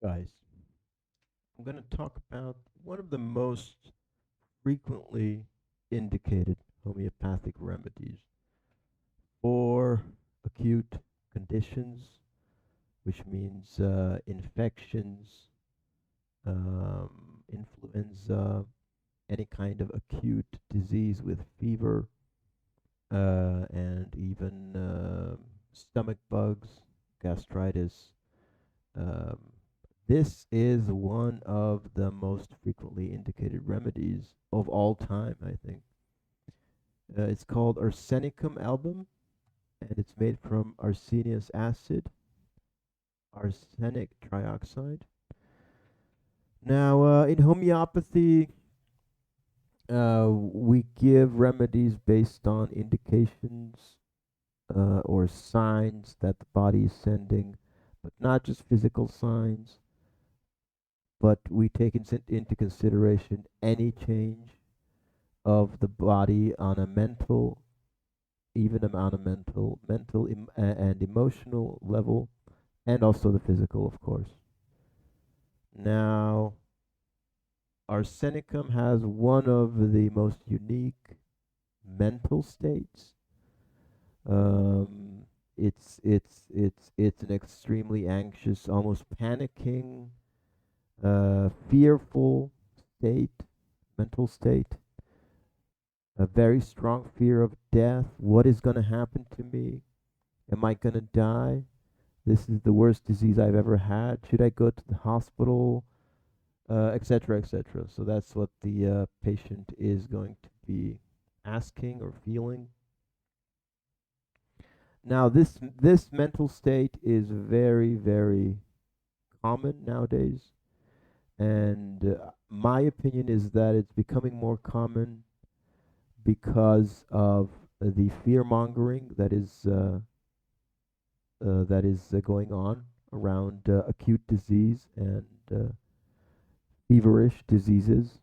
Guys, I'm going to talk about one of the most frequently indicated homeopathic remedies for acute conditions, which means infections, influenza, any kind of acute disease with fever, and even stomach bugs, gastritis. Um, this is one of the most frequently indicated remedies of all time, I think. It's called Arsenicum album, and it's made from arsenious acid, arsenic trioxide. Now, in homeopathy, we give remedies based on indications or signs that the body is sending, but not just physical signs, but we take into consideration any change of the body on a mental, even on a and emotional level, and also the physical, of course. Now, arsenicum has one of the most unique mental states. Um, it's an extremely anxious, almost panicking, fearful state, mental state, a very strong fear of death. What is going to happen to me? Am I going to die? This is the worst disease I've ever had. Should I go to the hospital? Etc., etc. So that's what the patient is going to be asking or feeling. Now, this mental state is very, very common nowadays, and my opinion is that it's becoming more common because of the fear mongering that is going on around acute disease and feverish diseases,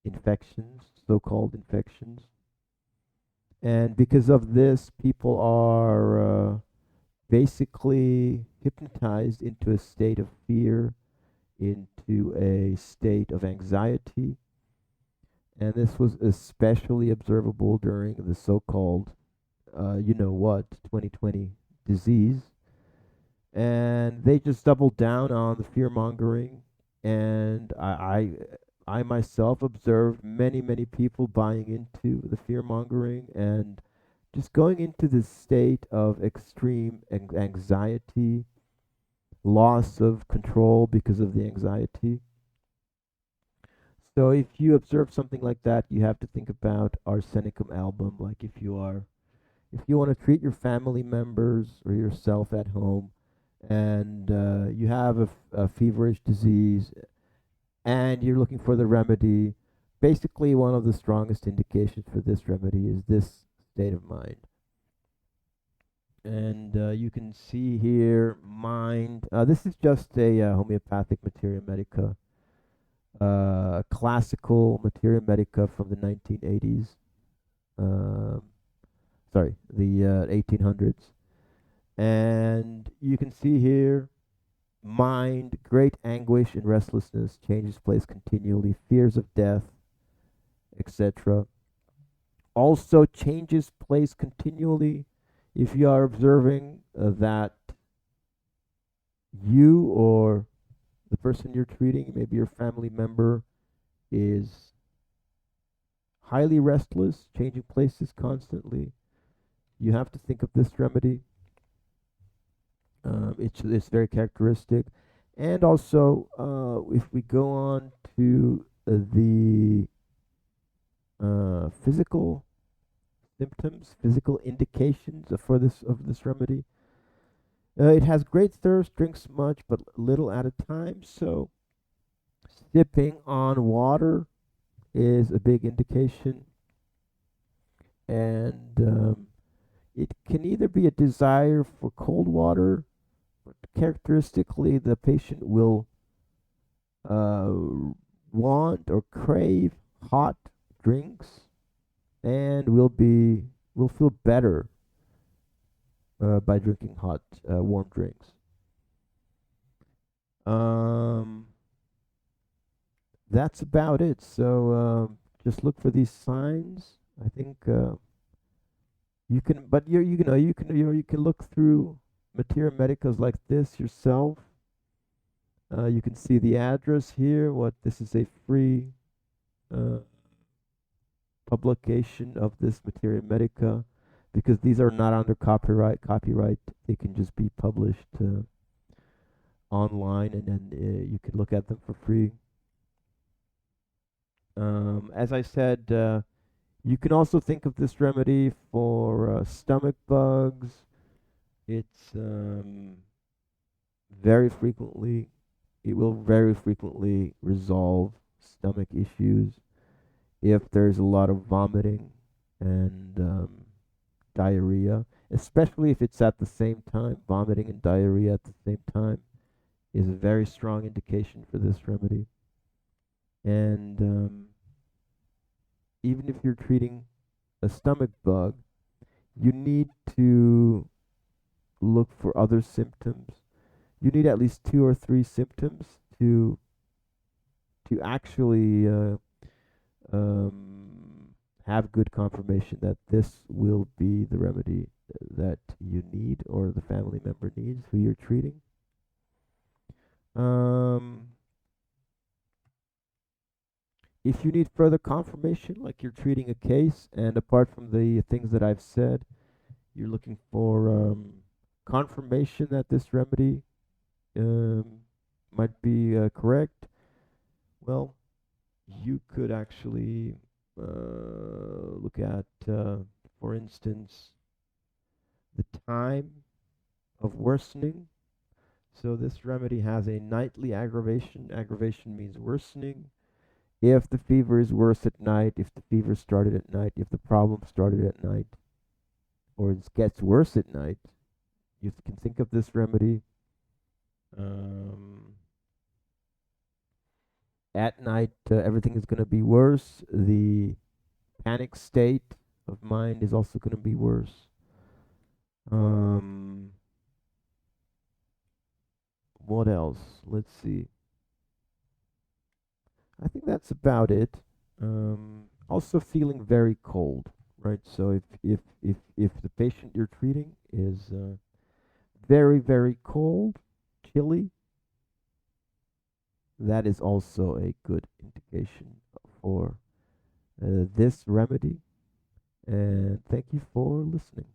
infections, so-called infections. And because of this, people are basically hypnotized into a state of fear, into a state of anxiety. And this was especially observable during the so-called, 2020 disease. And they just doubled down on the fear mongering. And I myself observed many, many people buying into the fear mongering and just going into this state of extreme anxiety, loss of control because of the anxiety. So if you observe something like that, you have to think about Arsenicum album. Like if you want to treat your family members or yourself at home, and you have a feverish disease, and you're looking for the remedy, basically one of the strongest indications for this remedy is this state of mind. And you can see here mind. This is just a homeopathic materia medica, classical materia medica from the 1980s. Um, sorry, the 1800s. And you can see here mind, great anguish and restlessness, changes place continually, fears of death, etc. Also changes place continually if you are observing that you or the person you're treating, maybe your family member, is highly restless, changing places constantly. You have to think of this remedy. It's very characteristic. And also, if we go on to the physical symptoms, physical indications of this remedy, it has great thirst, drinks much but little at a time. So, sipping on water is a big indication, and it can either be a desire for cold water, but characteristically, the patient will uh, want or crave hot drinks, and will feel better by drinking hot warm drinks. Um, that's about it. So just look for these signs. I think you can, but you can look through Materia Medicas like this yourself. You can see the address here. What this is a free uh, publication of this Materia Medica because these are not under copyright. Copyright, they can just be published online, and then you can look at them for free. As I said, you can also think of this remedy for stomach bugs. It's very frequently, it will very frequently resolve stomach issues if there's a lot of vomiting and diarrhea, especially if it's at the same time. Vomiting and diarrhea at the same time is a very strong indication for this remedy. And even if you're treating a stomach bug, you need to look for other symptoms. You need at least two or three symptoms to actually um, have good confirmation that this will be the remedy that you need or the family member needs who you're treating. Um, if you need further confirmation, like you're treating a case, and apart from the things that I've said, you're looking for confirmation that this remedy um, might be correct, well, you could actually look at, for instance, the time of worsening. So this remedy has a nightly aggravation. Aggravation means worsening. If the fever is worse at night, if the fever started at night, if the problem started at night, or it gets worse at night, you can think of this remedy. Um, at night, everything is going to be worse. The panic state of mind is also going to be worse. Um, what else? Let's see. I think that's about it. Also feeling very cold, right? So if the patient you're treating is very very cold, chilly, that is also a good indication for this remedy. And thank you for listening.